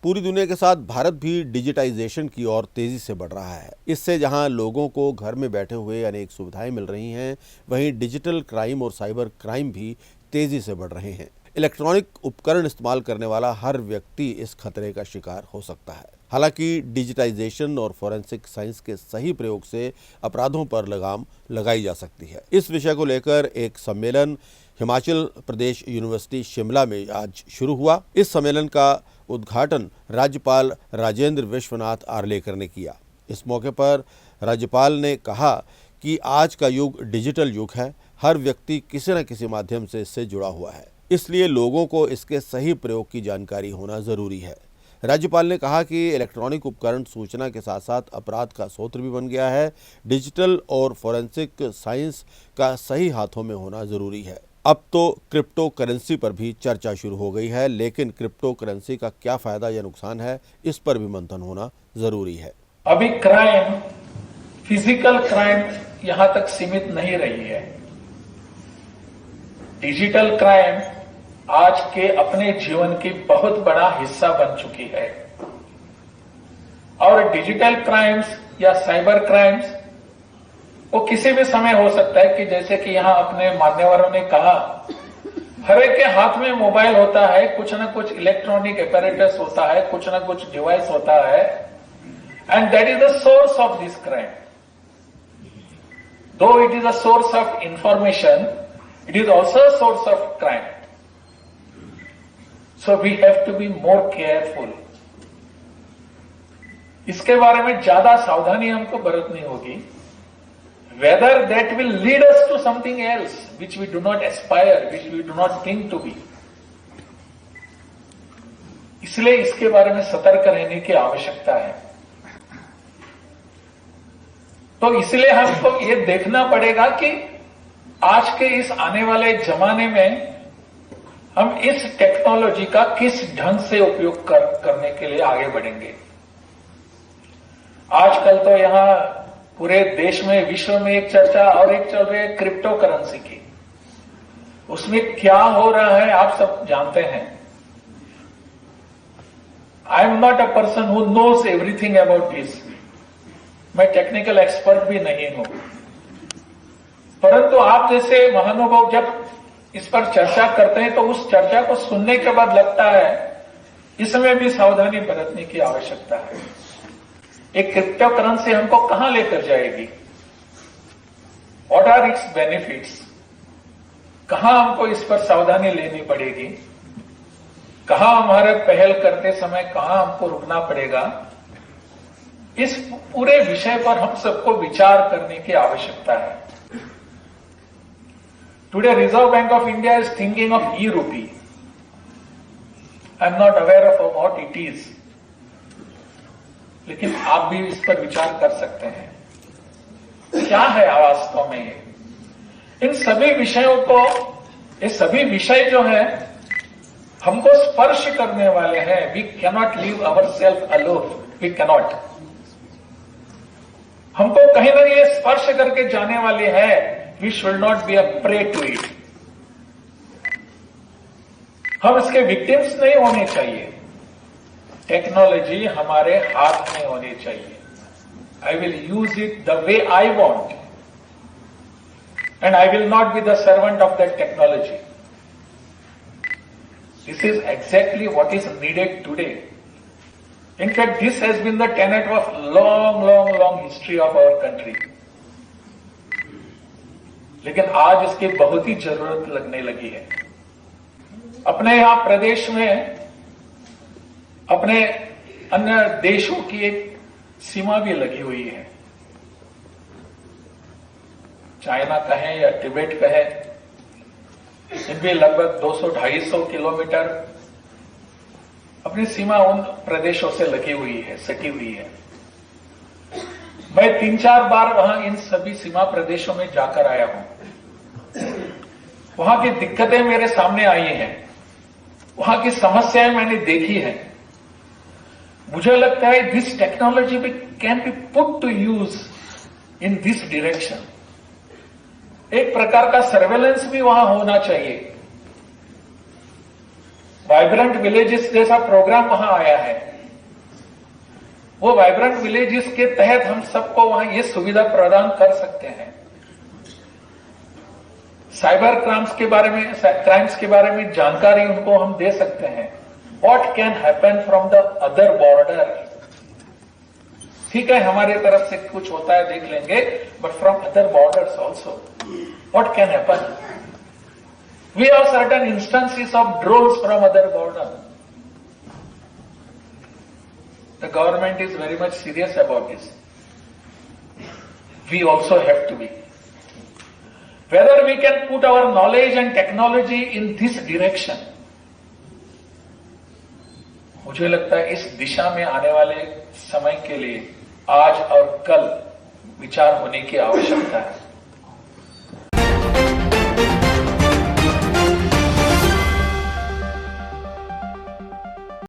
पूरी दुनिया के साथ भारत भी डिजिटाइजेशन की ओर तेजी से बढ़ रहा है। इससे जहां लोगों को घर में बैठे हुए अनेक सुविधाएं मिल रही हैं, वहीं डिजिटल क्राइम और साइबर क्राइम भी तेजी से बढ़ रहे हैं। इलेक्ट्रॉनिक उपकरण इस्तेमाल करने वाला हर व्यक्ति इस खतरे का शिकार हो सकता है। हालांकि डिजिटाइजेशन और फोरेंसिक साइंस के सही प्रयोग से अपराधों पर लगाम लगाई जा सकती है। इस विषय को लेकर एक सम्मेलन हिमाचल प्रदेश यूनिवर्सिटी शिमला में आज शुरू हुआ। इस सम्मेलन का उद्घाटन राज्यपाल राजेंद्र विश्वनाथ आर्लेकर ने किया। इस मौके पर राज्यपाल ने कहा कि आज का युग डिजिटल युग है। हर व्यक्ति किसी न किसी माध्यम से इससे जुड़ा हुआ है, इसलिए लोगों को इसके सही प्रयोग की जानकारी होना जरूरी है। राज्यपाल ने कहा कि इलेक्ट्रॉनिक उपकरण सूचना के साथ साथ अपराध का स्रोत भी बन गया है। डिजिटल और फोरेंसिक साइंस का सही हाथों में होना जरूरी है। अब तो क्रिप्टो करेंसी पर भी चर्चा शुरू हो गई है, लेकिन क्रिप्टो करेंसी का क्या फायदा या नुकसान है, इस पर भी मंथन होना जरूरी है। अभी क्राइम, फिजिकल क्राइम यहां तक सीमित नहीं रही है। डिजिटल क्राइम आज के अपने जीवन की बहुत बड़ा हिस्सा बन चुकी है। और डिजिटल क्राइम्स या साइबर क्राइम्स वो किसी भी समय हो सकता है कि जैसे कि यहां अपने मान्यवरों ने कहा, हर एक के हाथ में मोबाइल होता है, कुछ ना कुछ इलेक्ट्रॉनिक एपैरेटस होता है, कुछ ना कुछ डिवाइस होता है, and that is the source of this crime. Though it is a source of information, it is also a source of crime. So we have to be more careful. इसके बारे में ज्यादा सावधानी हमको बरतनी होगी। Whether that will lead us to something else which we do not aspire, which we do not think to be. इसलिए इसके बारे में सतर्क रहने की आवश्यकता है। तो इसलिए हमको ये देखना पड़ेगा कि आज के इस आने वाले जमाने में हम इस टेक्नोलॉजी का किस ढंग से उपयोग करने के लिए आगे बढ़ेंगे। आजकल तो यहां पूरे देश में, विश्व में एक चर्चा और एक चल रही है क्रिप्टो करेंसी की। उसमें क्या हो रहा है आप सब जानते हैं। I am not a person who knows everything about this. मैं टेक्निकल एक्सपर्ट भी नहीं हूं, परंतु आप जैसे महानुभाव जब इस पर चर्चा करते हैं तो उस चर्चा को सुनने के बाद लगता है इसमें भी सावधानी बरतने की आवश्यकता है। एक क्रिप्टो करेंसी हमको कहां लेकर जाएगी? What are its benefits? कहां हमको इस पर सावधानी लेनी पड़ेगी? कहां हमारे पहल करते समय कहां हमको रुकना पड़ेगा? इस पूरे विषय पर हम सबको विचार करने की आवश्यकता है। Today reserve bank of India is thinking of e-rupee. I am not aware of what it is, लेकिन आप भी इस पर विचार कर सकते हैं क्या है वास्तव में ये। इन सभी विषयों को, ये सभी विषय जो है हमको स्पर्श करने वाले हैं। We cannot leave our self alone, we cannot. हमको कहीं ना कहीं स्पर्श करके जाने वाले हैं। We should not be a prey to it. हम इसके विक्टिम्स नहीं होने चाहिए। टेक्नोलॉजी हमारे हाथ में होनी चाहिए। I will use it the way I want and I will not be the servant of that technology. This is exactly what is needed today. In fact, this has been the tenet of long history of our country. लेकिन आज इसकी बहुत ही जरूरत लगने लगी है। अपने यहां प्रदेश में अपने अन्य देशों की एक सीमा भी लगी हुई है। चाइना कहें या तिब्बत कहें, इनमें लगभग 200-250 किलोमीटर अपनी सीमा उन प्रदेशों से लगी हुई है, सटी हुई है। मैं 3-4 बार वहां इन सभी सीमा प्रदेशों में जाकर आया हूं। वहां की दिक्कतें मेरे सामने आई हैं, वहां की समस्याएं मैंने देखी हैं। मुझे लगता है this technology can be put to use in this direction. एक प्रकार का सर्वेलेंस भी वहां होना चाहिए। वाइब्रेंट विलेजेस जैसा प्रोग्राम वहां आया है। वो वाइब्रेंट विलेजेस के तहत हम सबको वहां ये सुविधा प्रदान कर सकते हैं। साइबर क्राइम्स के बारे में जानकारी उनको हम दे सकते हैं। What can happen from the other border, ठीक है हमारे तरफ से कुछ होता है देख लेंगे, but from other borders also what can happen. We have certain instances of drones from other border. The government is very much serious about this. We also have to be. Whether we can put our knowledge and technology in this direction, मुझे लगता है इस दिशा में आने वाले समय के लिए आज और कल विचार होने की आवश्यकता है।